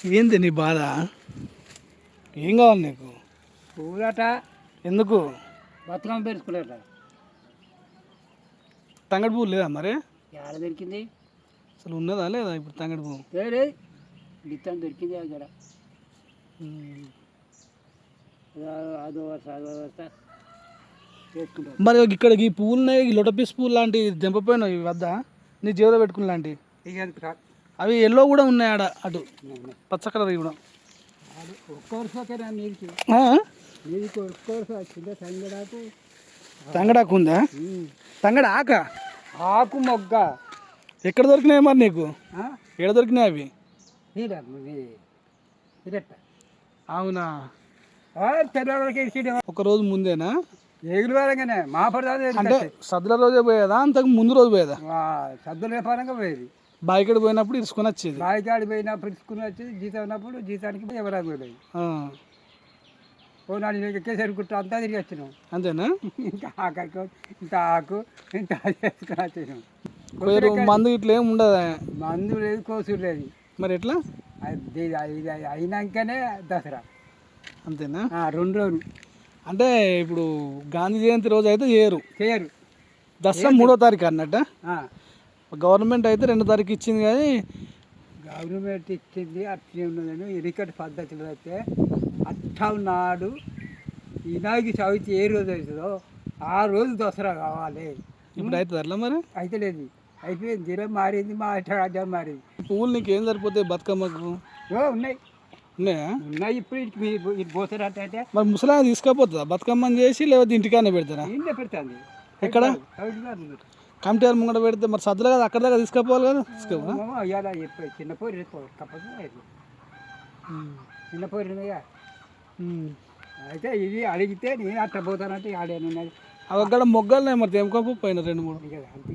ఏంది నీ బాధ? ఏం కావాలి నీకు? పూలట ఎందుకు? బతుకమ్మ పెంచుకునేట తంగడి పువ్వు లేదా మరి? ఎక్కడ దొరికింది? అసలు ఉన్నదా లేదా ఇప్పుడు తంగడి పువ్వు? వేరే గిత్తం దొరికింది అక్కడ. అదో వస్తా చేసుకుంటారు. మరి ఇక్కడ ఈ పువ్వులు ఉన్నాయి, ఈ లొటపీస్ పువ్వు లాంటి దింపపోయినావు ఈ వద్ద నీ జీవిలో పెట్టుకుని లాంటి అవి ఎల్లో కూడా ఉన్నాయి ఆడ అటు పచ్చ కలర్ కూడా. ఒక్క వరుసకేనా నీకు? నీకు ఒక్క వరుస వచ్చిందా? తంగడాకు తంగడాకు ఉందా? తంగడ ఆక ఆకు మొగ్గ ఎక్కడ దొరికినాయి మరి నీకు? ఎక్కడ దొరికినాయి అవి? అవునా? ఒక రోజు ముందేనా? ఏగులు వారంగానే మా పడదా అంటే సద్దుల రోజే పోయేదా అంతకు ముందు రోజు పోయేదా? సద్దుల వ్యాపారంగా పోయేది. బాయికాడి పోయినప్పుడు ఇసుకొని వచ్చేది. బాయికాడి పోయినప్పుడు ఇసుకుని వచ్చేది. జీతం ఉన్నప్పుడు జీతానికి ఎవరా పోలేదు. ఓ నాడు ఎక్కేసరి కుట్ట అంతా తిరిగి వచ్చినాం. అంతేనా? ఇంకా ఆఖరికి ఇంత ఆకు ఇంత చేసుకుని వచ్చేసాం. మందు ఇట్లా ఏమి ఉండదా? మందు లేదు, కోసుడు లేదు. మరి ఎట్లా? అది అయినాకనే దసరా. అంతేనా? 2 రోజులు. అంటే ఇప్పుడు గాంధీ జయంతి రోజు అయితే చేయరు. దసరా 3వ తారీఖు అన్నట్ట. గవర్నమెంట్ అయితే 2వ తారీఖు ఇచ్చింది, కానీ గవర్నమెంట్ ఇచ్చింది అట్లే ఉన్నదని ఎన్నికటి పద్ధతిలో అయితే అట్టం నాడు వినాయక చవితి ఏ రోజు అవుతుందో ఆ రోజు దసరా కావాలి. ఇప్పుడు అవుతుంది అట్లా? మరి అయితే లేదు, అయిపోయింది. దినం మారింది, మా రాజ్యం మారింది. పువ్వులు నీకు ఏం సరిపోతాయి బతుకమ్మకు? ఉన్నాయి. ఇప్పుడు ఇటు పోతారంటే అయితే మరి ముసలా తీసుకపోతుందా బతుకమ్మని చేసి, లేకపోతే ఇంటికానే పెడతారా? ఇంట్లో పెడుతుంది. ఎక్కడ? కమిటీ వాళ్ళు ముంగట పెడితే మరి సద్దులు కదా అక్కడ దాకా తీసుకపోవాలి కదా? ఇవాళ చిన్న పోరి తప్పదు. చిన్న పోరి అయితే ఇది అడిగితే నేను అట్లా పోతానంటే ఆడేనున్నది. అక్కడ మొగ్గలున్నాయి మరి తెంపుకోకపోయినా 2-3. అంతే.